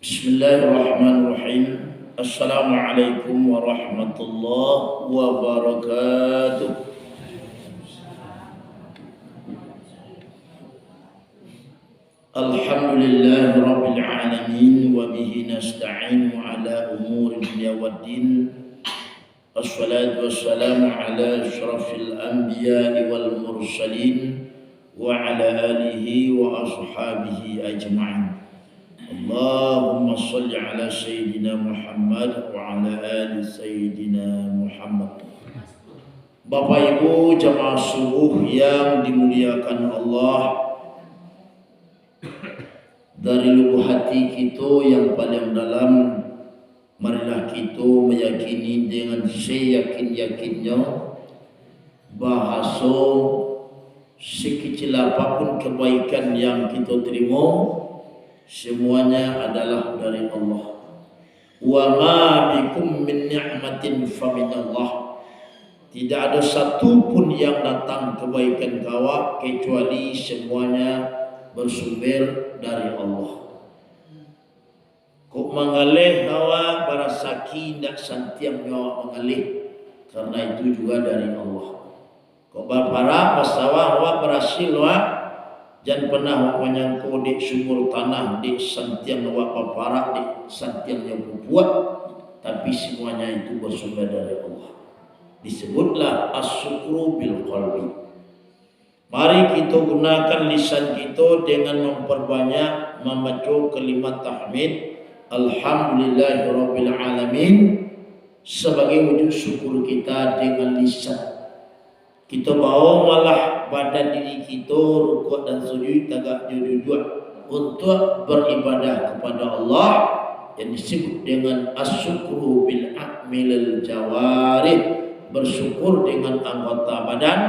Bismillahirrahmanirrahim. Assalamualaikum warahmatullahi wabarakatuh. Alhamdulillahi rabbil alamin wa bihi nasta'inu ala umuri dunya waddin. Assalatu wassalamu ala asyrafil anbiya'i wal mursalin wa ala alihi wa ashabihi ajma'in. Allahumma salli ala Sayyidina Muhammad wa ala ali Sayyidina Muhammad. Bapak Ibu jamaah subuh yang dimuliakan Allah, dari lubuk hati kita yang paling dalam, marilah kita meyakini dengan seyakin-yakinnya bahasa sekecil apapun kebaikan yang kita terima semuanya adalah dari Allah. Wa ma bikum min ni'matin fa min Allah. Tidak ada satu pun yang datang kebaikan kawa kecuali semuanya bersumber dari Allah. Kok mengalih hawa barasaki ndak santiang nyawa mengalih, karena itu juga dari Allah. Kok para masawa hawa berhasil wa jangan pernah menyangkau di sumur tanah, di santiang wak paparak, di santiang yang berbuat, tapi semuanya itu bersumber dari Allah. Disebutlah as-syukru bil qalbi. Mari kita gunakan lisan kita dengan memperbanyak membaca kalimat tahmid alhamdulillahirabbil alamin sebagai wujud syukur kita dengan lisan. Kita bawa malah badan diri kita rukuk dan sujud tegak jujur untuk beribadah kepada Allah yang disebut dengan asyukru bil a'milil jawarih, bersyukur dengan anggota badan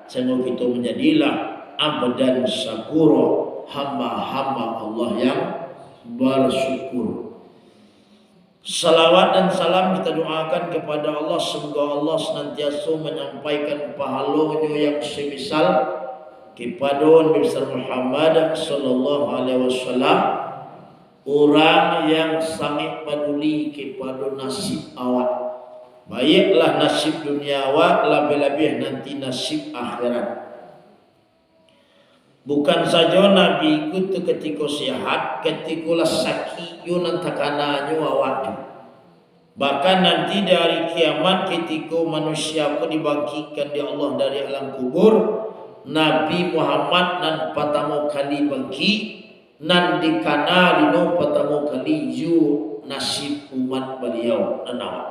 sehingga kita menjadilah abdan syakura, hamba-hamba Allah yang bersyukur. Salawat dan salam kita doakan kepada Allah, semoga Allah senantiasa menyampaikan pahalanya yang semisal kepada Nabi Muhammad sallallahu alaihi wasallam, orang yang sangat peduli kepada nasib awak, baiklah nasib dunia awak, lebih-lebih nanti nasib akhirat. Bukan saja Nabi itu ketika sehat, ketika sakit yunan takananya awak. Bahkan nanti dari kiamat ketika manusia pun dibangkitkan di Allah dari alam kubur, Nabi Muhammad nan pertama kali bangkit, nan dikana dino pertama kali yu nasib umat beliau nan awak.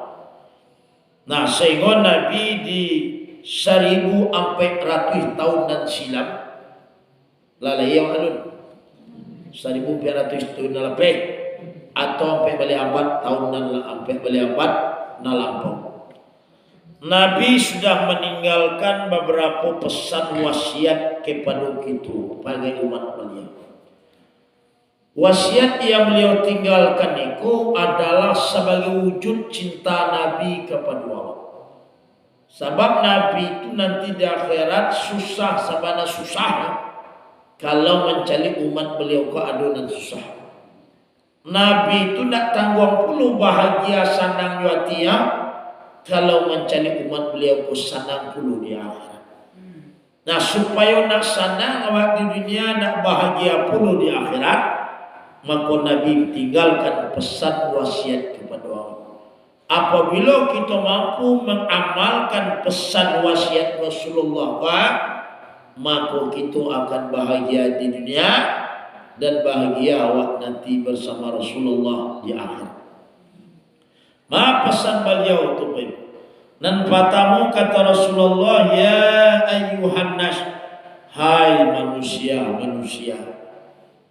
Nah, sehingga Nabi di 1400 tahun dan silam lalai yang alun 1400 tahun lebih atau sampai balik abad tahun dan sampai balik abad na lampau. Nabi sudah meninggalkan beberapa pesan wasiat kepada kita bagi umat beliau. Wasiat yang beliau tinggalkan itu adalah sebagai wujud cinta Nabi kepada Allah. Sebab Nabi itu nanti di akhirat susah sabana susah kalau mencari umat beliau ke adonan susah. Nabi itu nak tanggung puluh bahagia sanang yuatia kalau mencari umat beliau ke sanang puluh di akhirat. Nah, supaya nak sanang awak di dunia, nak bahagia puluh di akhirat, maka Nabi tinggalkan pesan wasiat kepada Allah. Apabila kita mampu mengamalkan pesan wasiat Rasulullah, maka kita akan bahagia di dunia dan bahagia awak nanti bersama Rasulullah di akhir. Ma pesan beliau tu baik. Dan pertama kata Rasulullah, ya ayyuhan nas, hai manusia,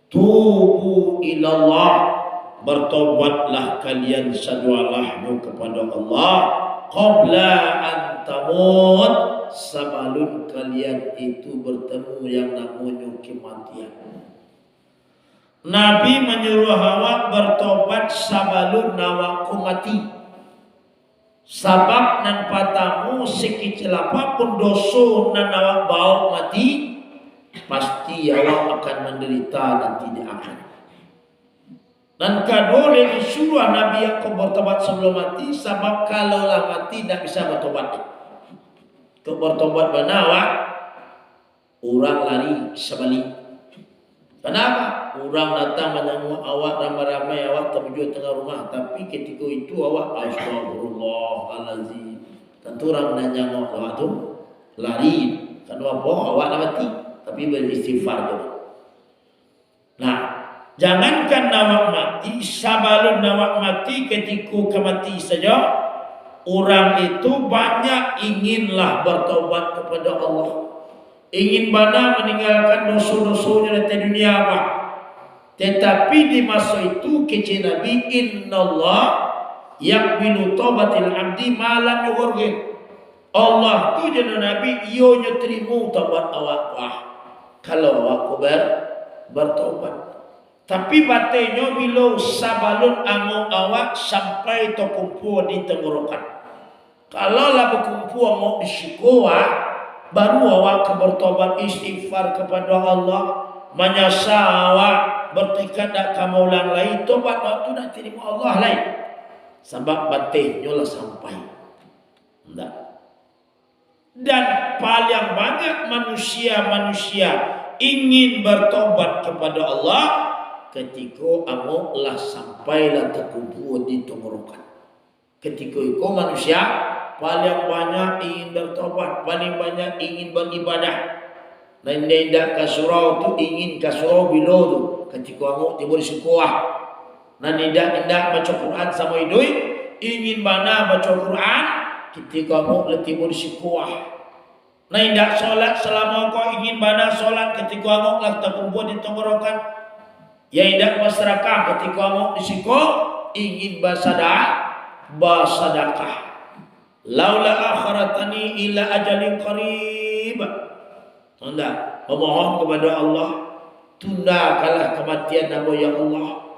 tubu ilallah, bertobatlah kalian sadualahmu kepada Allah qabla an tamut, sebelum kalian itu bertemu yang namanya kematian. Nabi menyuruh awak bertobat sebelum awak mati. Sebab nan patamu sekecil apapun dosa nan awak bawa mati, pasti awak akan menderita nanti di akhirat. Dan kedua disuruh Nabi Yakub bertobat sebelum mati, sebab kalaulah mati tidak bisa bertobat. Ke bertobat benawa orang lari sebalik. Kenapa? Orang datang menyambut awak ramai-ramai, awak terwujud tengah rumah, tapi ketika itu awak astagfirullahalazim. Tentu orang menyambut awak tu lari. Kenapa? Awak nak mati, tapi beristighfar juga. Nah, jangankan awak mati, sebelum awak mati, ketika kemati saja, orang itu banyak inginlah bertobat kepada Allah. Ingin bana meninggalkan dosa-dosanya di dunia apa. Tetapi di masa itu kece Nabi, innallah yaqbilu taubatil abdi malam yughurgin. Allah tu jana Nabi, iyo terima taubat awak wah. Kalau awak bertobat. Tapi batinyo bila sabalun amu awak sampai to kumpul di tenggorokan. Kalau lah berkumpul amu di sikoa, baru awak bertobat istighfar kepada Allah, menyesal awak, bertekad nak kamu ulang lain, tobat waktu nak terima Allah lain. Sebab batinyo lah sampai. Tidak. Dan paling banyak manusia ingin bertobat kepada Allah ketika amu lah sampailah terkumpul di tenggorokan. Ketika itu manusia paling banyak ingin bertobat, paling banyak ingin beribadah. Dan tidak ke surau tu ingin ke surau bila tu ketika amu tiba di sekolah. Dan tidak baca Quran sama hidup, ingin mana baca Quran ketika amu tiba di sekolah. Nah, tidak solat selama kau ingin mana solat ketika amu lah terkumpul di tenggorokan. Ya tidak bersedekah ketika amu di sekolah ingin bersedekah. Laula akhiratani ila ajalin qarib. Tunda memohon kepada Allah, tundakanlah kematian nama ya Allah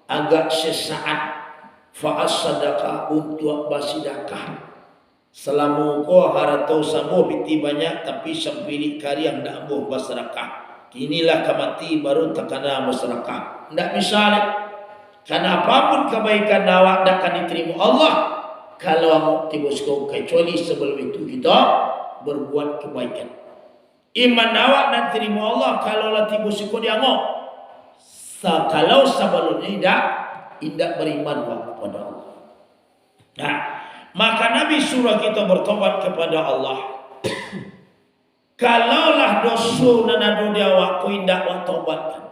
agak sesaat. Fa as-sadaqah untuk bersedekah. Selama kau harta sambo biti banyak tapi sempilik kari yang dak ambuh bersedekah. Inilah kemati baru terkena bersedekah. Ndak bisa leh. Karena apapun kebaikan awak dak akan diterima Allah kalau awak tiba sekau, kecuali sebelum itu kita berbuat kebaikan. Iman awak nak terima Allah kalau lah tiba sekau dia ngok. Kalau sebelumnya tidak beriman kepada Allah. Nah, maka Nabi suruh kita bertobat kepada Allah. Kalaulah dosa dan adu dia awak kau indak awak tobatkan.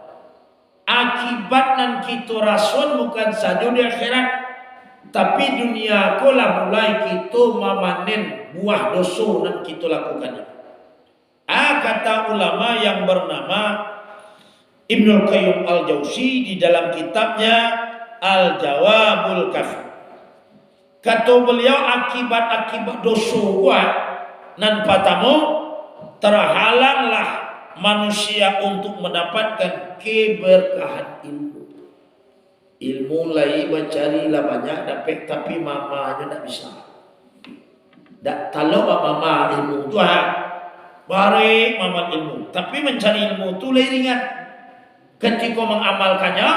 Akibat nan kita rasul bukan saja di akhirat, tapi dunia ko lah mulai kita memanen buah dosa yang kita lakukan. Kata ulama yang bernama Ibnu Qayyim Al-Jauzi di dalam kitabnya Al-Jawabul Kafi. Kata beliau akibat dosa buat nan patamu terhalanglah manusia untuk mendapatkan keberkahan ilmu. Ilmu lai mencarilah banyak dapat tapi mamanya tak bisa. Tak kalau mama ilmu tu baik mama ilmu, tapi mencari ilmu tu lai ringan. Ketika mengamalkannya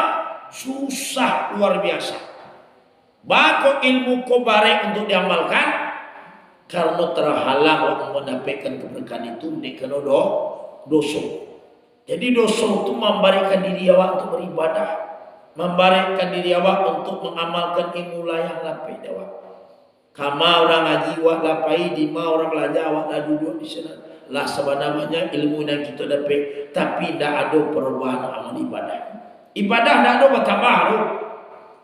susah luar biasa. Bako ilmu ko baik untuk diamalkan karena terhalang untuk mendapatkan keberkahan itu dikena dosa. Jadi dosa itu memberikan diri awak untuk beribadah, memberikan diri awak untuk mengamalkan ilmu layang lapai awak. Kama orang ngaji awak lapai, di ma orang belajar awak dah duduk di sana. Lah sebenarnya ilmu yang kita dapat, tapi tidak ada perubahan amal ibadah. Ibadah tidak ada bertambah tu.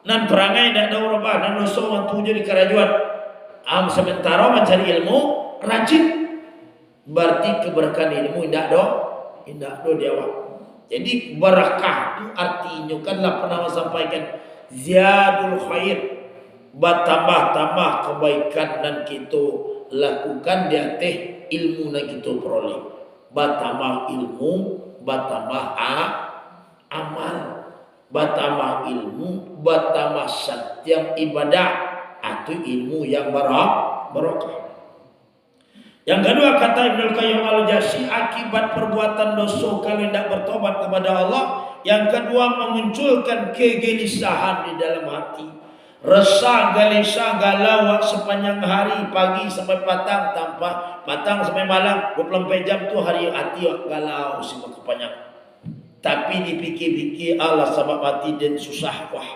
Nan perangai tidak ada berubah, nan dosa orang tuju di kerajuan. Sementara mencari ilmu rajin, berarti keberkahan ilmu tidak ada di awak. Jadi barakah itu artinya kanlah pernah sampaikan ziyadul khair, bertambah-tambah kebaikan dan kita lakukan di atas ilmu yang kita peroleh. Bertambah ilmu, bertambah amal, bertambah ilmu, bertambah setiap ibadah atau ilmu yang barokah. Yang kedua kata Ibnu Qayyim al-Jauziyyah, akibat perbuatan dosa kalau tidak bertobat kepada Allah, yang kedua memunculkan kegelisahan di dalam hati. Resah, gelisah, galau sepanjang hari, pagi sampai petang sampai malam, 24 jam tu hari hati galau sebab kepanjang. Tapi dipikir-pikir Allah sebab hati dan susah wah.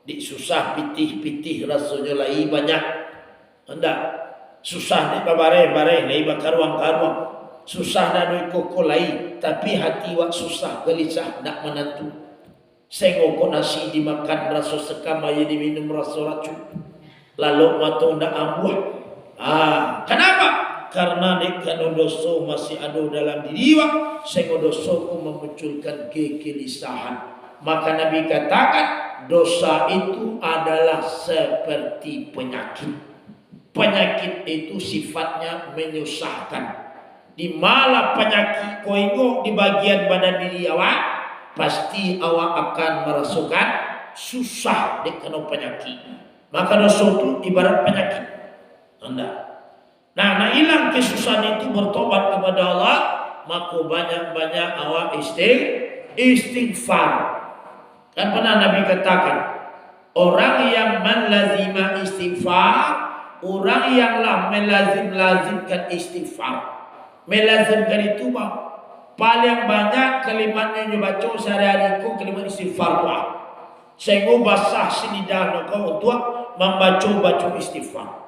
Di susah pitih-pitih rasanya lagi banyak. Hendak susah ni babare-bare lagi bakaruang-karuang. Susah dah duit koko lagi, tapi hati wak susah, gelisah nak menentu. Sengoko nasi dimakan rasa sekam, air diminum rasa racun. Lalu mata ndak ambuh. Kenapa? Karena dekano dosa masih ada dalam diri wak, sehingga dosa ku memunculkan kegelisahan. Maka Nabi katakan dosa itu adalah seperti penyakit. Penyakit itu sifatnya menyusahkan. Di malah penyakit koingo di bagian badan diri awak, pasti awak akan merasakan susah dekano penyakit. Maka dosa itu ibarat penyakit. Nah, hilang kesusahan itu bertobat kepada Allah, maka banyak-banyak awak istighfar. Kan pernah Nabi katakan, orang yang melazima istighfar, orang yang melazimkan istighfar. Melazimkan itu paling banyak kalimatnya baca sehari-hari ku kalimat istighfar doa. Sehingga basah sinidah kau untuk membaca istighfar.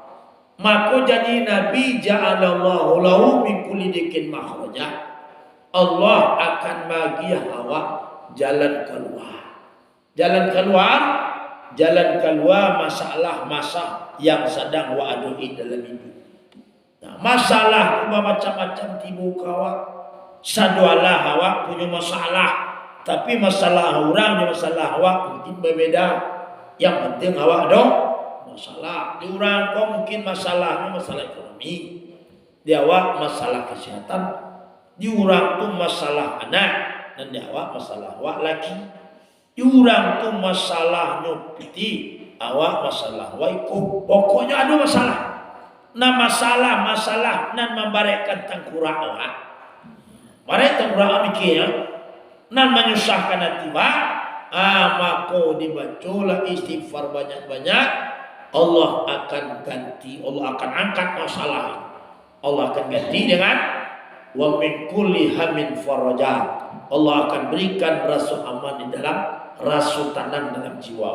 Maka jadi Nabi ja'alallahu lahu min kulli dikin makhraja. Allah akan bagi awak jalan keluar. Jalan keluar masalah yang sedang wa adui dalam hidup. Nah, masalah macam-macam timbul awak. Sadualah awak punya masalah, tapi masalah orang dan masalah awak mungkin berbeda. Yang penting awak ada masalah. Di orang kau mungkin masalahnya masalah ekonomi, di awak masalah kesehatan, di orang tu masalah anak, dan di awak masalah awak laki. Di orang tu masalahnya piti, awak masalah awak ikut. Pokoknya ada masalah. Nah masalah nan membarekkan tangkurak awak. Barek tangkurak mikirnya, nan menyusahkan hati awak. Maka dibacalah istighfar banyak-banyak. Allah akan ganti, Allah akan angkat masalah. Allah akan ganti dengan wa min kulli hammin faraja. Allah akan berikan rasa aman di dalam rasa tenang dalam jiwa.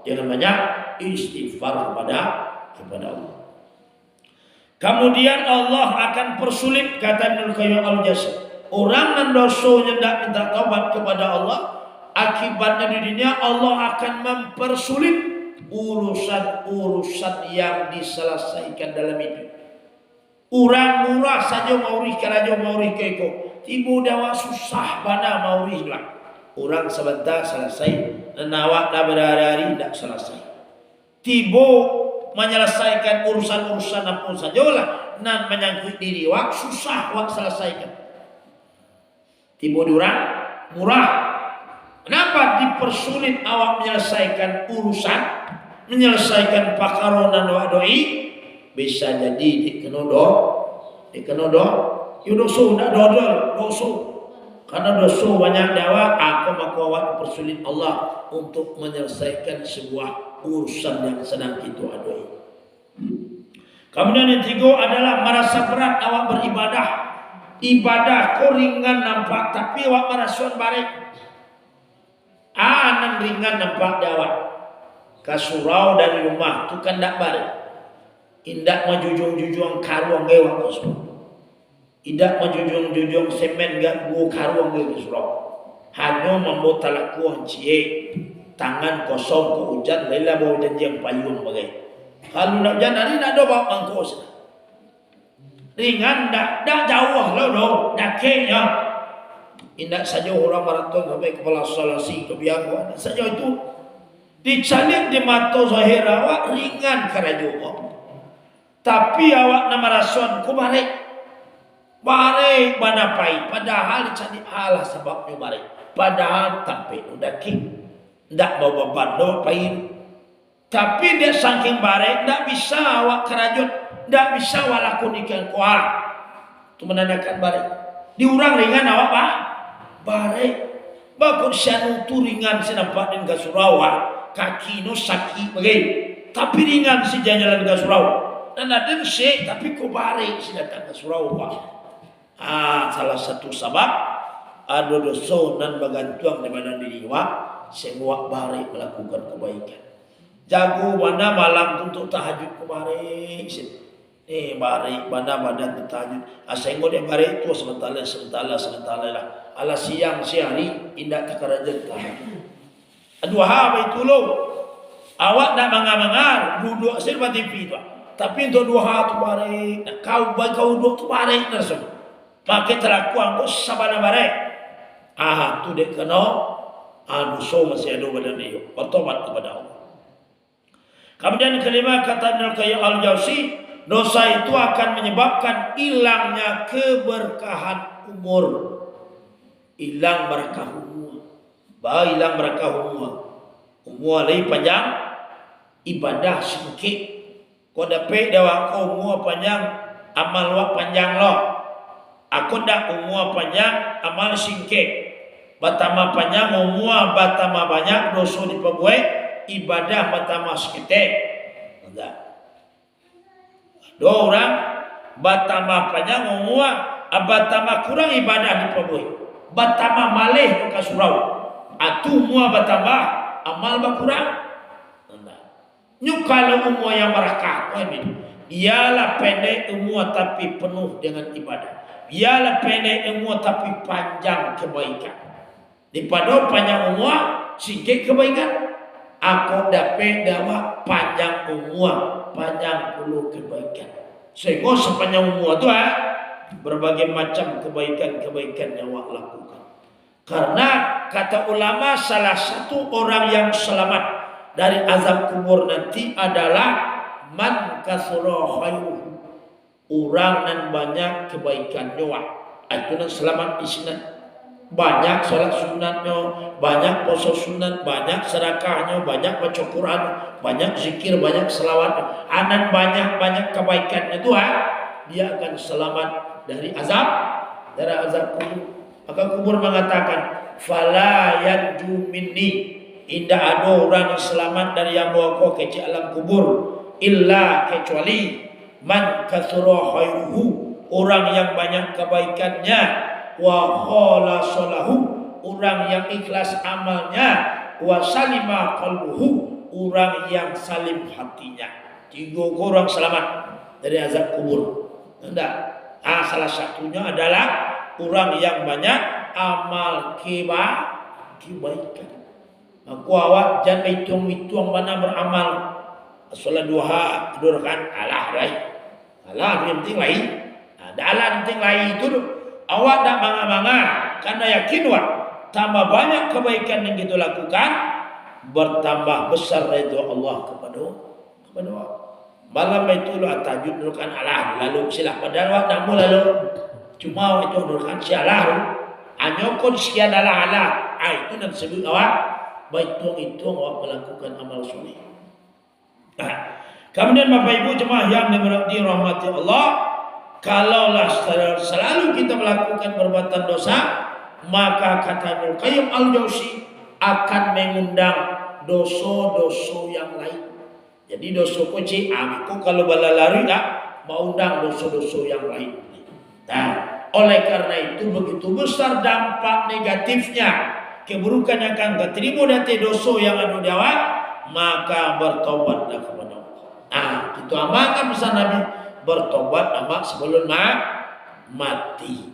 Jangan banyak istighfar kepada Allah. Kemudian Allah akan persulit, kata Ibnu Qayyim al-Jauziyyah. Orang yang dosanya tidak minta taubat kepada Allah, akibatnya di dunia Allah akan mempersulit urusan-urusan yang diselesaikan dalam hidup. Orang murah saja maurih keraja maurih keko, tibu dawa susah bana maurih lah. Orang sebentar selesai, dan awak dah berhari-hari tidak selesai. Tibu menyelesaikan urusan-urusan apa saja lah, nan menyangkut diri awak susah awak selesaikan. Tibu orang murah. Kenapa dipersulit awak menyelesaikan urusan, menyelesaikan pakaronan awak doi? Bisa jadi dikenodo, dosa tidak dosa. Karena dosa banyak dawa, maka awak dipersulit Allah untuk menyelesaikan sebuah urusan yang sedang kita adoi. Kemudian yang tiga adalah merasa berat awak beribadah. Ibadah kau ringan nampak, tapi awak merasa baik. Nan ringan nampak dawat. Kasurau dari rumah tu kan tak balik. Indak majujung-jujung karuang gewak kasurau. Indak majujung-jujung semen gak gua karuang gewak kasurau. Hanya membuat talakuan cie. Tangan kosong ke hujan, lelah bawa janjian payung bagai. Kalau nak hujan hari nak ada bawa mangkos. Ringan dak jauh lah doh, dak kenya. Indak saja orang maraton sampai kepala salasi kebiakuan saja itu dicalik di mata zahir awak ringan kerajo. Tapi awak nama rason ku barek banapai padahal dicalik Allah sebabnya barek. Padahal sampai udah king ndak bawa beban do pain. Tapi dia saking barek ndak bisa awak kerajut, ndak bisa walakun ikan kuat. Itu menandakan bare. Diurang ringan awak pak bare. Bakun syanu tu ringan senampak dengan Gasurawa. Kaki no sakit bagai. Tapi ringan si jalan Gasurawa. Dan ada si tapi kau bare si datang Gasurawa. Salah satu sebab ada dosa dan bagantuang di badan diri wa semua bare melakukan kebaikan. Jago mana malam untuk tahajud kemarin. Bare mana badan tahajud. Asenggo dia bare itu sementara lah. Ala siang sehari indak kerajaan tahajud. Dua hari itu lo. Awak nak mangar-mangar duduk serba TV tu. Tapi untuk dua hari tu bare. Kau duduk tu bare tersebut. Maka terlakuan kau sabana bare. Tu dek kena. Dosa masih ada badan dia. Bertobat kepada Allah. Kemudian kelima kata Ibnu Qayyim al-Jauzi, dosa itu akan menyebabkan hilangnya keberkahan umur. Hilang berkah umur. Hilang berkah umur. Umur lagi panjang, ibadah sikit. Kau dapat dawa kau umur panjang, amal wak panjang lo. Aku dak umur panjang, amal sikit. Batama panjang umur, batama banyak dosa diperbuat, ibadah batama sekitik. Dua orang batama panjang umur, batama kurang ibadah diperbuat. Batama malih ke surau. Atu umur batama amal berkurang. Nyukala umur yang berakah. Ialah pendek umur tapi penuh dengan ibadah. Ialah pendek umur tapi panjang kebaikan. Daripada panjang umur sikit kebaikan. Aku dapat dapat panjang umur, panjang puluh kebaikan. Sehingga sepanjang umur tu berbagai macam kebaikan-kebaikan yang awak lakukan. Karena kata ulama salah satu orang yang selamat dari azab kubur nanti adalah man kasura khairuhu. Orang yang banyak kebaikannya itu yang selamat di sini. Banyak salat sunatnya, banyak puasa sunat, banyak sedekahnya, banyak baca Quran, banyak zikir, banyak selawat, anan banyak kebaikannya itu dia akan selamat dari azab kubur. Maka kubur mengatakan fala yanju minni, tidak ada orang yang selamat dari yang bawa kau ke alam kubur illa kecuali man katsura khairuhu, orang yang banyak kebaikannya, wa khalasalahu, orang yang ikhlas amalnya, wa salima qalbuhu, orang yang salim hatinya. Tiga orang selamat dari azab kubur. Enggak. Salah satunya adalah orang yang banyak amal kebaikan. Aku awak jangan hitung-hitung mana beramal. Salat duha, rakaat alah yang penting lain. Ada alah yang penting lain itu. Awak tak bangga-bangga karena yakin tambah banyak kebaikan yang kita lakukan, bertambah besar ridha Allah kepada awak. Malam itu tahajud nurukan Allah lalu silah padahal awak tak mau lalu cuma itu nurukan sialah anyokon sekian Allah itu nak sebut awak berhitung-hitung awak melakukan amal soleh. Kemudian Bapak Ibu jemaah yang dirahmati Allah, kalaulah selalu kita melakukan perbuatan dosa, maka kata Ibnu Qayyim al-Jauzi akan mengundang dosa-dosa yang lain. Jadi dosa kecil, aku kalau bala lari mau undang dosa-dosa yang lain. Oleh karena itu begitu besar dampak negatifnya, keburukan yang akan keterima dari dosa yang ada di awak, maka bertobatlah kepada Allah. Itu amalkan pesan Nabi. Bertobat amak sebelum mati.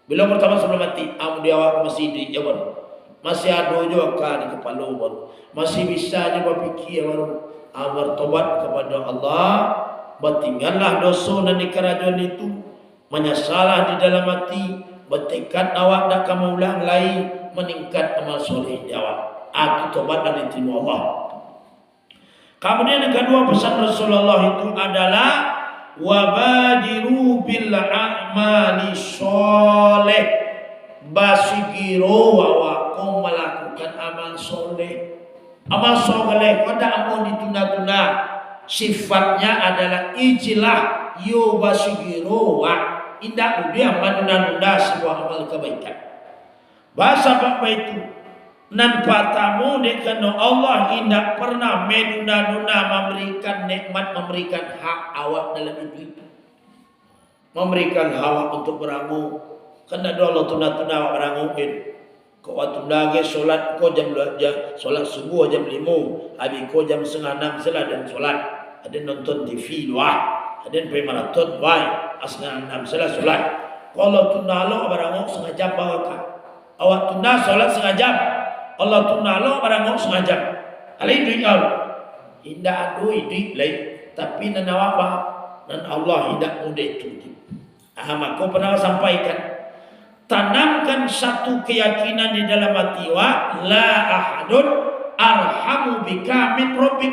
Belum bertobat sebelum mati. Dia awak masih di jawab. Masih ada juga di kepala baru. Masih bisa juga berfikir baru. Bertobat kepada Allah. Bertinggallah dosa dan di kerajaan itu. Menyesalah di dalam hati. Bertekad awak dan kamu ulang lagi. Meningkat amal soleh di awak. Itu tobat dan diterima Allah. Kemudian yang kedua pesan Rasulullah itu adalah wabadiru bil a'mali sholeh, basigiro wa kau melakukan amal soleh. Amal soleh kau tak mau ditunda-tunda. Sifatnya adalah ijlah yo basigiro wa indak udia manunda-nunda sebuah amal kebaikan. Bahasa apa itu? Nan patamu dekano Allah indak pernah menunda-nunda memberikan nikmat, memberikan hak awak dalam hidup. Memberikan hak untuk berangu. Karena Allah tunda-tunda awak beranguin. Kau tunda ke solat kau jam solat subuh jam 5, habis kau jam 5:30 salah dan solat. Ada nonton TV doa, ada pergi maraton doa, asal 6 salah solat. Kalau tunda lo berangu setengah jam bawaka. Awak tunda solat setengah jam. Allah tunda lo berangu setengah jam. Alai duit kau. Indah duit lain, tapi nan awak nan Allah tidak mudah itu. Maka pernah sampaikan. Tanamkan satu keyakinan di dalam hati wa la ahadun arhamu bika min rabbik.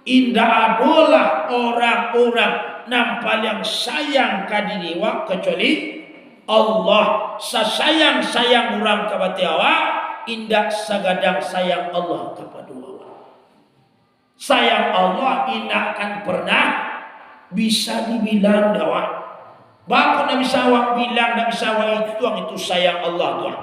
Indah adalah orang-orang nampak yang sayang kadiri wa kecuali Allah. Sasayang-sayang orang kepada awak, indah sagadang sayang Allah kepada awak. Sayang Allah indah akan pernah bisa dibilang awak. Bahkan nak bisa awak bilang, nak bisa awak itu sayang Allah tuan.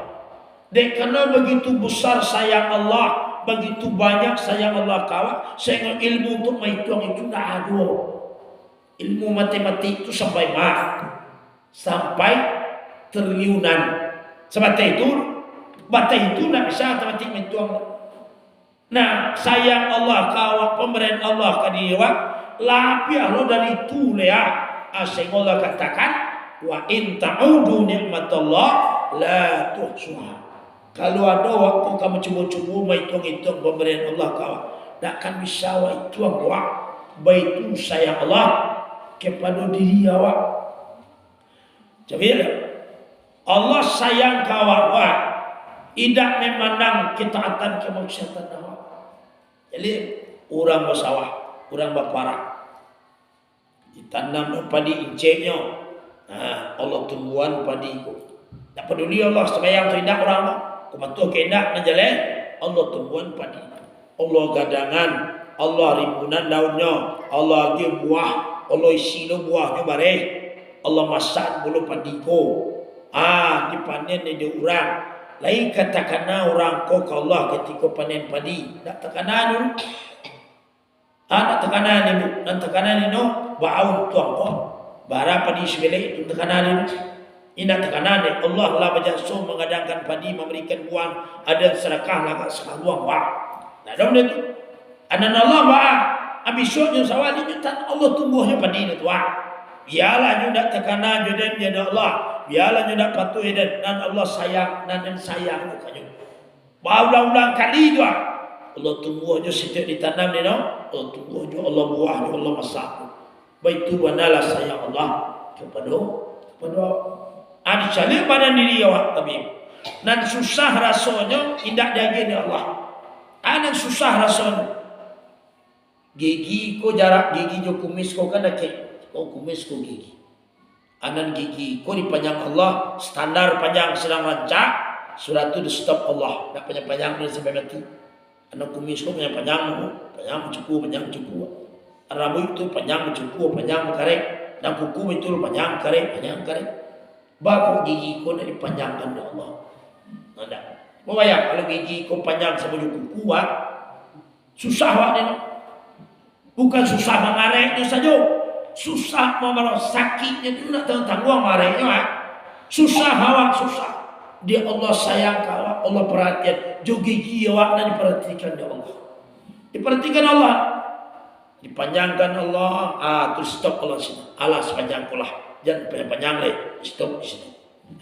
Dek kerana begitu besar sayang Allah, begitu banyak sayang Allah kawak, sehingga ilmu untuk menghitung itu tak ada. Ilmu matematik itu sampai sampai triliunan. Sebab itu nak bisa matematik menghitung. Nah, sayang Allah kawak, pemberian Allah kadiwa, lapih Allah dari itu ya. Asyik Allah katakan wa in ta'udu ni'matallah la tuhsuha. Kalau ada waktu kamu cuba-cuba menghitung-hitung pemberian Allah kau, tak akan bisa awak hitung awak. Baitu sayang Allah kepada diri awak. Jadi Allah sayang kau awak, tidak memandang ketaatan kemaksiatan awak. Jadi orang bersawah, orang berparah, ditanam padi incenya, Allah tumbuhan padi itu. Tak peduli Allah sembahyang tidak orang, kumatuh kendak najaleh Allah tumbuhan padi. Allah gadangan, Allah rimbunan daunnya, Allah agi buah, Allah isi lo buahnya bareh, Allah masak bulu padiko. Dipanen di orang. Lain katakanlah orang kau ke Allah ketika panen padi. Tak tekanan dulu. Nak tekanan ni, nak tekanan ni no, bau tuang ko. Bara padi sebelai itu tekanan ni. Ini tekanan ni. Allah lah berjasa mengadangkan padi, memberikan buah, ada sedekah lah kat seluang wah. Nak dong dia tu. Anan Allah wah. Abisuknya sawal ni tak Allah tumbuhnya padi ni tu wah. Biarlah nyu dak tekanan je dan jadi Allah. Biarlah nyu dak patuh dan Allah sayang dan sayang kanyu. Berulang-ulang kali tu Allah tumbuh je setiap ditanam ni no. Allah tumbuh je Allah buah je Allah masak. Baik tu wanalah sayang Allah kepada dicalik pada diri awak tapi nan susah rasanya indak daging Allah. Nan susah rasanya. Gigi ko jarak gigi jo kumis ko kan dak kumis ko gigi. Anan gigi ko dipanjang Allah standar panjang sedang rancak surat tu di stop Allah nak panjang ni sampai mati. Anak kumis ko panjang cukup. Rambut itu panjang cukup, panjang karek. Dan kuku itu panjang karek. Baku gigi ko nak dipanjangkan oleh Allah. Nada. Mau bayar kalau gigi ko panjang sama kuku susah wak ni. Bukan susah mengareknya saja. Susah memerah sakitnya itu nak tanggung marahnya. Susah awak susah. Dia Allah sayang kau, Allah perhatian. Jo gigi awak nak diperhatikan dia Allah. Diperhatikan Allah. Dipanjangkan Allah. Tu stop Allah sini. Allah sepanjang kulah. Jangan panjang lagi. Stop di sini.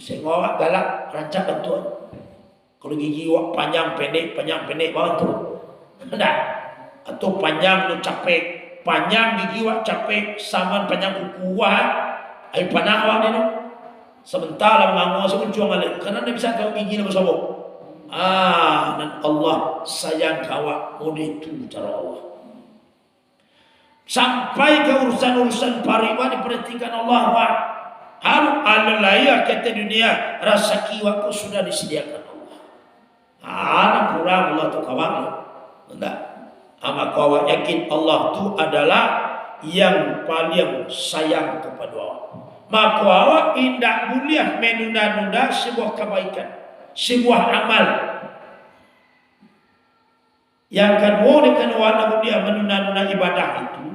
Sehingga awak galak rancak bantuan. Kalau gigi awak panjang pendek bantu. Tidak. Atau panjang tu capek. Panjang gigi awak capek sama panjang kuku awak. Ai panah awak ni no. Sebentar lah mengangguk sebelum juang alik. Kerana dia bisa tahu gigi ni bersama. Dan Allah sayang kawak. Mudah itu cara Allah. Sampai ke urusan-urusan pariwa diperhatikan Allah wak. Harus alalaya kata dunia. Rezeki waktu sudah disediakan Allah. Nak kurang Allah tu kawan. Tidak. Maka awak yakin Allah tu adalah yang paling sayang kepada awak. Maka awak indak boleh menunda-nunda sebuah kebaikan, sebuah amal. Yang kedua, dengan awak dia menunda-nunda ibadah itu,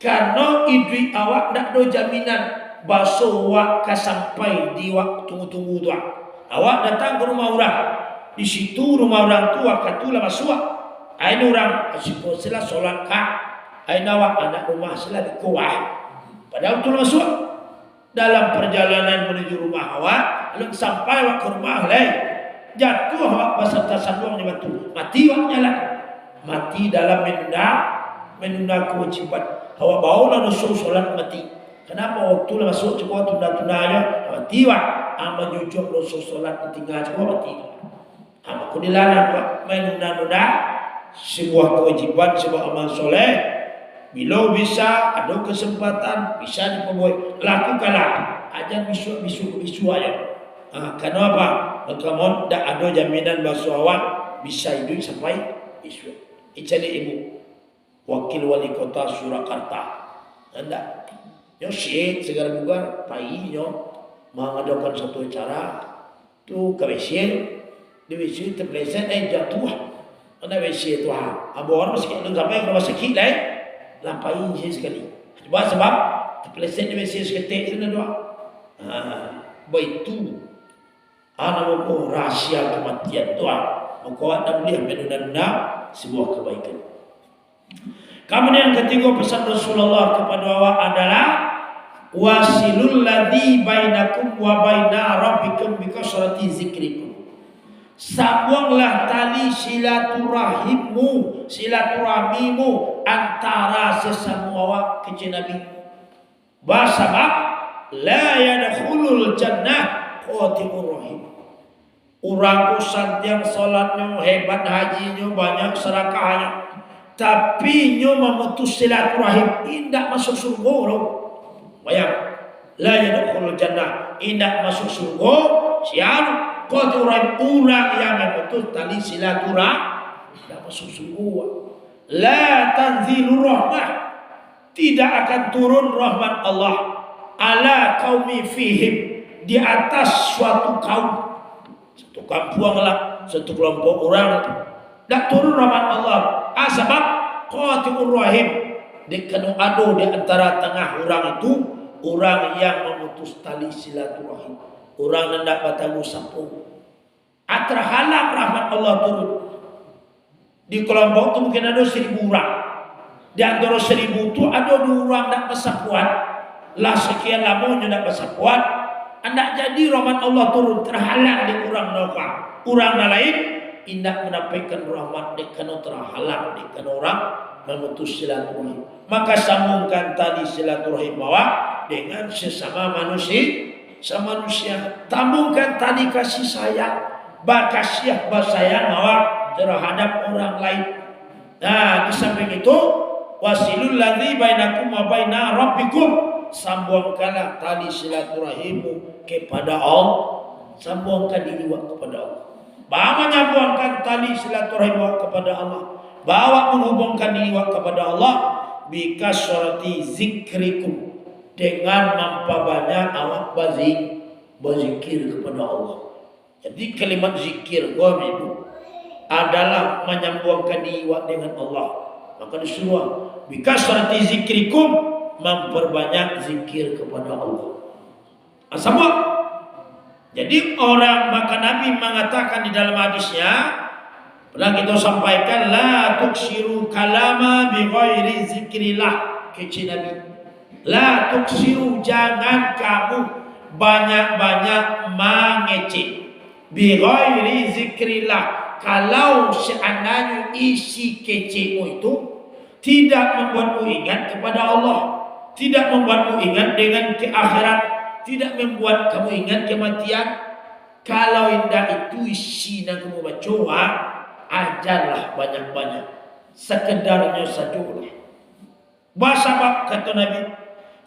karena idui awak tak ada jaminan basuh awak sampai di waktu tunggu-tunggu tu. Awak datang ke rumah orang, di situ rumah orang tua katulah masuk. Aina orang asyik sila solat kah. Aina awak anak rumah sila di kuah. Padahal tu masuk dalam perjalanan menuju rumah awak, lalu sampai awak ke rumah lain, jatuh awak beserta sandung di batu, mati awak nyala, mati dalam menunda kewajiban. Awak bawa nusul solat mati. Kenapa waktu masuk cukup tunda-tundanya mati awak, ama jujur nusul solat tinggal cukup mati. Ama kudilanan awak menunda-nunda sebuah kewajiban, sebuah amal soleh. Bila bisa ada kesempatan bisa diperbuat, lakukanlah. Ajar bisu aja. Kenapa? Kamu tak ada jaminan bahasa awak bisa hidup sampai bisu. Icari ibu wakil wali kota Surakarta. Anda nyo syekh segala bugar pai nyo mengadakan satu acara tu ke WC. Di WC terpleset jatuh. Anda WC tu abu orang masih sampai ke rumah sakit lain. Lampain je sekali. Sebab terpeleset di WC seketik sana doa. Begitu. Nama rahasia kematian doa. Maka anda boleh menunda-nunda sebuah kebaikan. Kemudian ketiga pesan Rasulullah kepada awak adalah wasilul ladzi bainakum wa baina rabbikum bi kasrati zikrikum. Sambunglah tali silaturahmimu antara sesama awak ke Nabi. Sebab la yadkhulul jannah qatimur rahim. Orang kusan yang salatnya hebat, hajinya banyak, serakahnya, tapi nyo memutus silaturahim, indak masuk surga loh. Bayang, la yadkhulul jannah, indak masuk surga. Siapa? Qatimur orang yang memutus tali silaturahim tidak masuk surga. La tanzilur rahmah, tidak akan turun rahmat Allah ala qaumi fihim, di atas suatu kaum, satu kampung lah, satu kelompok orang, tak turun rahmat Allah. Sebab qatimur rahim, dikanu ado di antara tengah orang itu orang yang memutus tali silaturahim, orang yang tak bertanggung sambung. Terhalang rahmat Allah turun. Di kelompok itu mungkin ada 1000 orang. Di antara 1000 itu ada 2 orang tak bersakuan. Lah sekian lamanya tak bersakuan. Anda jadi rahmat Allah turun, terhalang di orang orang. Orang lain tidak mendapatkan rahmat karena terhalang karena orang memutus silaturahim. Maka sambungkan tadi silaturahim awak dengan sesama manusia. Tambungkan tadi kasih sayang, bakasiah basayang awak terhadap orang lain. Nah, di samping itu wasilul ladzi bainakum wa baina rabbikum, sambungkanlah tali silaturahimmu kepada Allah. Sambungkan diri kepada Allah. Bawa menyambungkan tali silaturahim kepada Allah, bawa menghubungkan diri kepada Allah bikasrati zikrikum, dengan memperbanyak awak berzikir kepada Allah. Jadi kalimat zikir itu adalah menyambungkan diri dengan Allah. Maka disuruh bikasrati zikrikum, memperbanyak zikir kepada Allah. Sama. Jadi orang, maka Nabi mengatakan di dalam hadisnya, pernah kita sampaikan, la tuksiru kalama bi ghairi zikrillah, kece Nabi. La tuksiru, jangan kamu banyak-banyak mengece bi ghairi zikrillah, kalau seandainya isi kecemu itu tidak membuatmu ingat kepada Allah, tidak membuatmu ingat dengan ke akhirat, tidak membuat kamu ingat kematian. Kalau indah itu isi yang kamu baca, ajarlah banyak-banyak, sekedarnya sajalah. Sebab kata Nabi,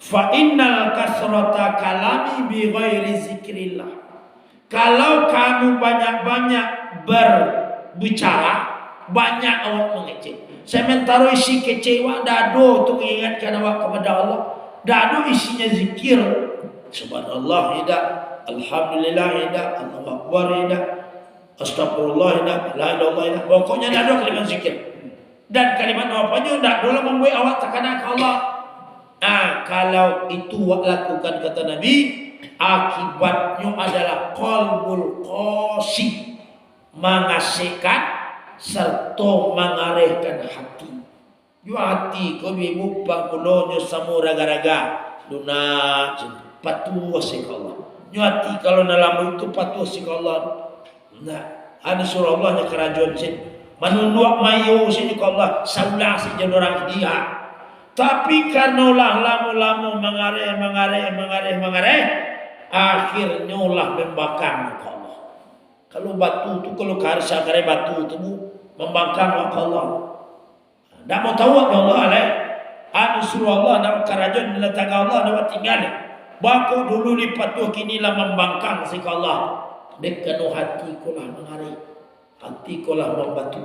fa innal kasrata kalami bi ghairi zikrillah, kalau kamu banyak-banyak berbicara, banyak awak mengecek. Sementara isi kecewa dado tu mengingatkan awak kepada Allah. Dado isinya zikir. Subhanallah tidak, alhamdulillah tidak, Allahu akbar tidak, astagfirullah tidak, la ilaha illallah tidak. Pokoknya dado kalimat zikir. Dan kalimat apa-apa tidak dulu membuat awak terkena ke Allah. Kalau itu awak lakukan kata Nabi, akibatnya adalah qalbul qasi, mengasihkan serta mengarahkan hati. Yo hati ko bibu pangulonyo samu raga-raga lunak patuh sik Allah. Yo hati kalau dalam itu patuh sik Allah. Nah, ada surah Allah nya kerajaan sin. Manunduak mayu sin Allah saulah si orang dia. Tapi karena ulah lamu-lamu mengareh, akhirnya ulah membakar ke Allah. Kalau batu tu, kalau karsa kare batu tu membakar ke Allah. Dah mau tahu Allah alai. Anu suruh Allah nak kerajaan letak Allah nak tinggal. Baku dulu lipat tu kini lah membangkang si Allah. Dekanu hati kulah mengareh, hati kulah membatu.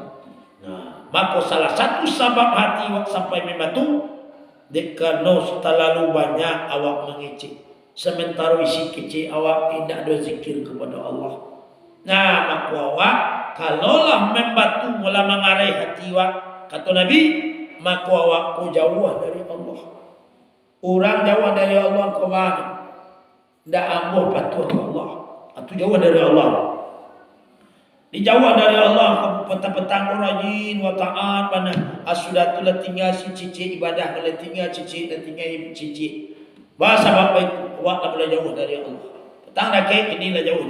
Nah, maka salah satu sebab hati awak sampai membatu. Dekano terlalu banyak awak mengecek. Sementara isi kecil awak tidak ada zikir kepada Allah. Nah, maka awak kalaulah membatu mula mengarai hati awak, kata Nabi, maka awak ku jauh dari Allah. Orang jauh dari Allah ke mana? Tidak ambuh patuh ke Allah. Atau jauh dari Allah. Dijauh dari Allah petang-petang rajin wa ta'at mana sudah tu lah tinggal si cici ibadah lah tinggal cici lah tinggal cici. Bahasa bapa itu awak tak boleh jauh dari Allah. Petang dah ke ini lah jauh.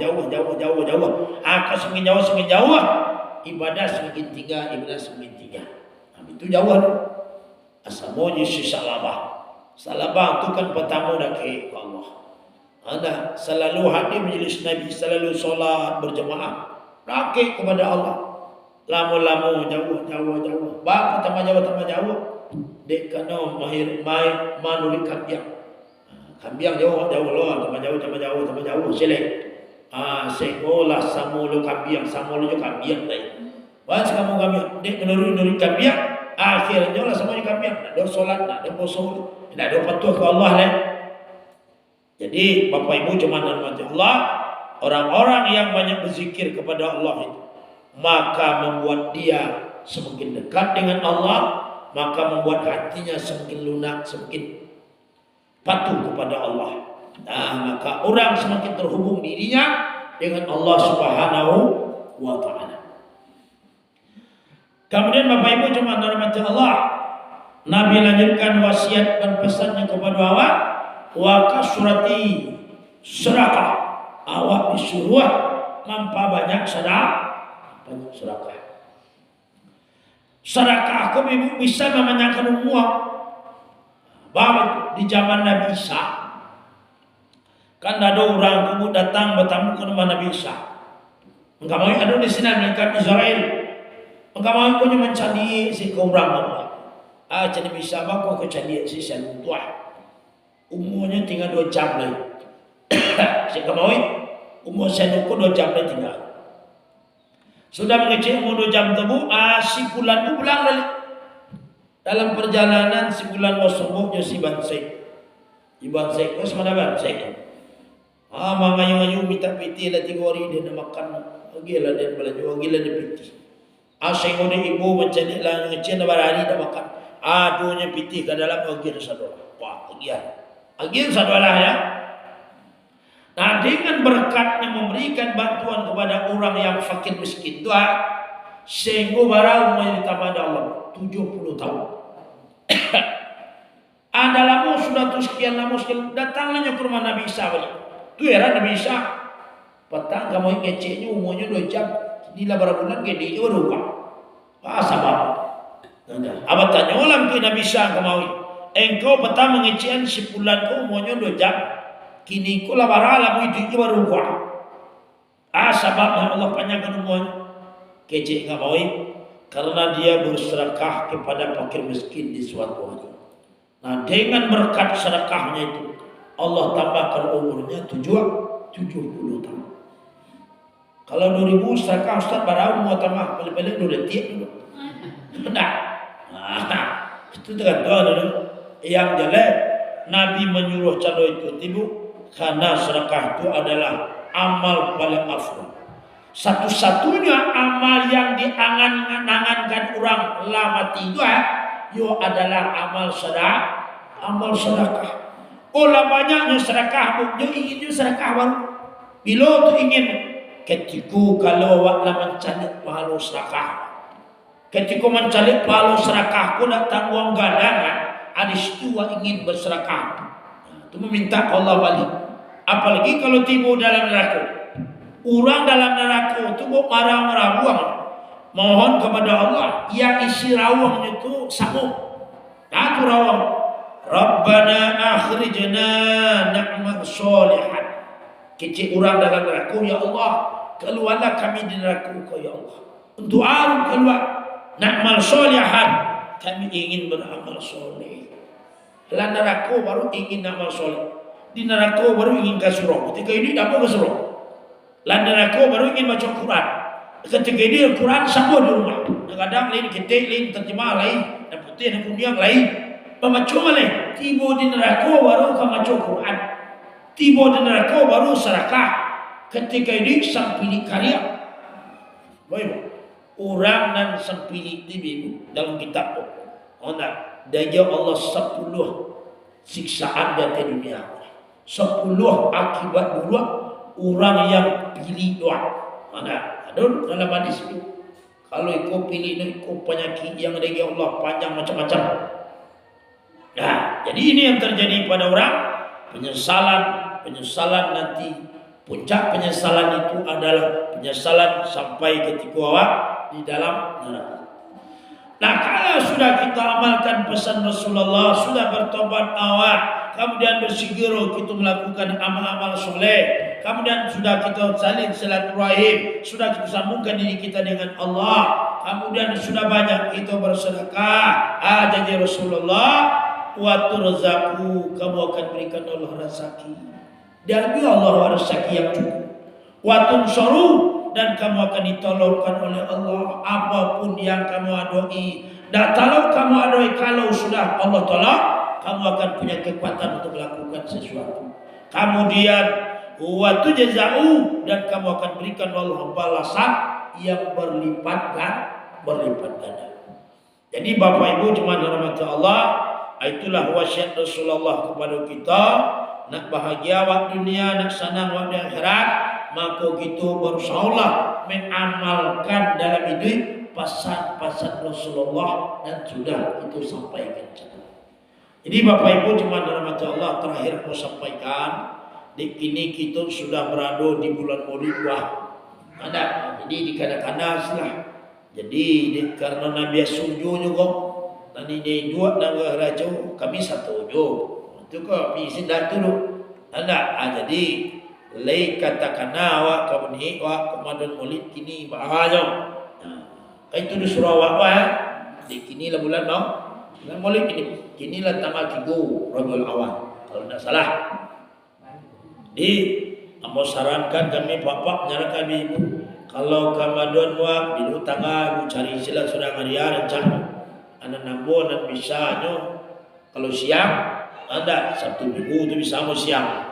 Semakin jauh ibadah semakin tinggal. Itu jauh. Asamonya si salabah tu kan pertama dah ke Allah. Anda selalu hadir majlis Nabi, selalu solat berjemaah. Rakit kepada Allah. Lama-lama jauh. Bapa tambah jauh. Dek kena mahir manulik kambiang. Kambiang jauh lah. Tambah jauh. Selek. Sekolah samulu kambiang. Samulu juga kambiang lain. Bahas kamu kambiang. Dek menurut kambiang. Akhirnya lah semuanya kambiang. Nak ada solat. Nak ada puasa. Nak ada patuh ke Allah lain. Jadi Bapak Ibu cuma hormati Allah. Orang-orang yang banyak berzikir kepada Allah itu, maka membuat dia semakin dekat dengan Allah, maka membuat hatinya semakin lunak, semakin patuh kepada Allah. Nah, maka orang semakin terhubung dirinya dengan Allah Subhanahu wa ta'ala. Kemudian Bapak Ibu cuma hormati Allah, Nabi lanjutkan wasiat dan pesannya kepada awak, wa kasurati sedekah. Awak disuruh nampak banyak sedekah. Sedekah aku bisa memenangkan uang. Bahwa di zaman Nabi Isa kan ada orang kamu datang bertamu ke rumah Nabi Isa. Enggak mau ada di sini mereka Israel. Enggak mau punya mencari si orang Allah. Jadi bisa bawa ke cari si tua. Umurnya tinggal 2 jam lagi. Saya mau umur saya 2 jam lagi tinggal. Sudah mengecek umur 2 jam tebu, si bulan itu pulang lagi. Dalam perjalanan si bulan mau sembuhnya si bansai. Iban saya kau semana bansai. Mangayu-ngayu minta piti lah 3 hari dia nak makan. Gila dia belanja, gila dia piti. Saya kau ibu mencari lah ngecek nak berhari dah makan. Aduhnya piti ke dalam agil sadolah. Wah, agil sadolah ya. Nah, dengan berkatnya memberikan bantuan kepada orang yang fakir miskin itu, sehingga barang umurnya ditambah Allah 70 tahun. Ada lama sudah tu sekian lama datangnya ke rumah Nabi Isa balik. Tu era Nabi Isa. Petang kamu ngeceknya umurnya 2 jam. Inilah berapa bulan gede baru buka. Sebab. Abang tanya ulang ke Nabi Isa kamu. Engkau petang mengecekan sebulan kau umurnya 2 jam. Kini kula barala mu itu baru buat. Sebab Allah panjangkan umurnya. Kecik enggak mau karena dia bersedekah kepada fakir miskin di suatu hari. Nah, dengan berkat sedekahnya itu Allah tambahkan umurnya 70 tahun. Kalau 2000 sedekah Ustaz barang mau tambah balik-balik 2 detik. Nah, itu tergantung yang jelek. Nabi menyuruh calo itu tibu karena sedekah itu adalah amal paling afdal. Satu-satunya amal yang diangan-angankan orang lama tiga yo adalah amal sedekah. Olah banyaknya sedekah, yo ingin sedekah baru. Bila tu ingin ketika kalau awak mencari pahala sedekah. Ketika mencari pahala sedekah pun nak tanggung gadang, ada situ ingin bersedekah. Itu meminta Allah balik. Apalagi kalau tiba dalam neraka. Orang dalam neraka itu marah-marah buang. Mohon kepada Allah yang isi rawangnya itu sabuk. Satu rawang. Rabbana akhrijna na'mal sholihan. Kecil orang dalam neraka, ya Allah, keluarlah kami di neraka ya Allah. Untuk keluar na'mal sholihan. Kami ingin beramal soleh. Dalam neraka baru ingin amal soleh. Di neraka baru ingin kasurah. Ketika ini dapat kasurah. Dalam neraka baru ingin baca Quran. Ketika ini Quran sama di rumah. Kadang lain ketik, lain terjemah lain, dan putih dan kuning lain. Pembaca lain. Tiba di neraka baru membaca Quran. Tiba di neraka baru sedekah. Ketika ini sang pilih karya. Baik. Orang dan sang pilih tibi dalam kitab Allah. Daya Allah 10 siksaan di dunia. 10 akibat buruk orang yang pilih doa. Ada dalam hadis itu. Kalau ikut pilih ikut penyakit yang dari Allah panjang macam-macam. Nah, jadi ini yang terjadi pada orang. Penyesalan nanti. Puncak penyesalan itu adalah penyesalan sampai ketika awak di dalam neraka. Nah, kalau sudah kita amalkan pesan Rasulullah, sudah bertobat awal, kemudian bersegera kita melakukan amal-amal soleh, kemudian sudah kita saling silaturahim, sudah kita sambungkan diri kita dengan Allah, kemudian sudah banyak kita bersedekah. Janji Rasulullah, wa turzaku, kamu akan berikan Allah rezeki. Dan Allah rezeki yang cukup. Wa tunsaru, dan kamu akan ditolongkan oleh Allah apapun yang kamu adoi. Dan kalau kamu adoi, kalau sudah Allah tolong, kamu akan punya kekuatan untuk melakukan sesuatu. Kemudian wa tujza'u, dan kamu akan berikan Allah balasan yang berlipat ganda. Jadi Bapak Ibu jemaah rahmat Allah, itulah wasiat Rasulullah kepada kita. Nak bahagia waktu dunia, nak senang waktu akhirat, maka kita berusahalah mengamalkan dalam hidup pesan-pesan Rasulullah dan sudah itu sampaikan. Jadi Bapak Ibu jemaah rahmat Allah, terakhir mau sampaikan, di kini kita sudah berada di bulan Maulid. Ada, jadi di kadang-kadang lah. Jadi karena Nabi Suju juga, tadi dia dua nama raja, kami satu jo. Itu kok pisin dah dulu. Jadi lei katakan awak kamu ni awak Ramadan Maulid kini bahaya. Itu di Sarawak di kini lah bulan bulan Maulid kini lah tanggal 3 Rabiul Awal kalau tidak salah. Di mau sarankan kami bapak menyarankan ibu kalau Ramadan di tanggal cari istilah sudah ngaria rencana anak nambah dan bisa kalau siang ada Sabtu Minggu itu bisa mau siang.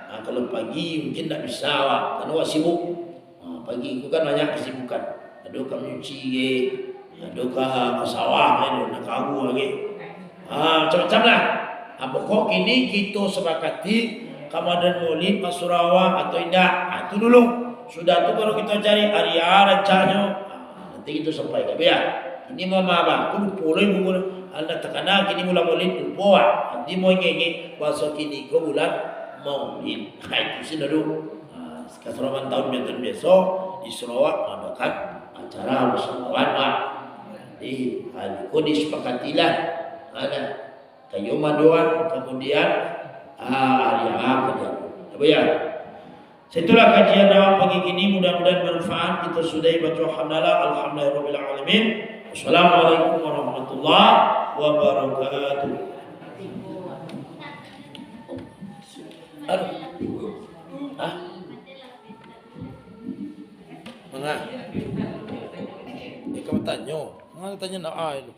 Nah, kalau pagi mungkin tak bisa karena awak sibuk. Pagi itu kan banyak kesibukan. Ada kami nyuci, ada ke sawah, ada kagu lagi. Macam-macam lah. Pokok ini kita sepakati Ramadan Maulid Sarawak atau tidak. Itu dulu. Sudah itu baru kita cari area rencana. Nanti kita sampai ke biar. Ini mau apa? Aku boleh anda terkena kini bulan Maulid lupa. Di mau ngenge bahasa kini ke bulan Maulid. Itu sih dulu. Sekarang tahun yang besok di Sarawak mengadakan acara bersama kawan. Jadi kau disepakatilah ada kayu maduan kemudian hari kerja. Apa ya? Setelah kajian awal pagi ini mudah-mudahan bermanfaat. Kita sudahi baca alhamdulillah alamin. Assalamualaikum warahmatullahi wabarakatuh. Mana? tanya. Tanya nak ai tu.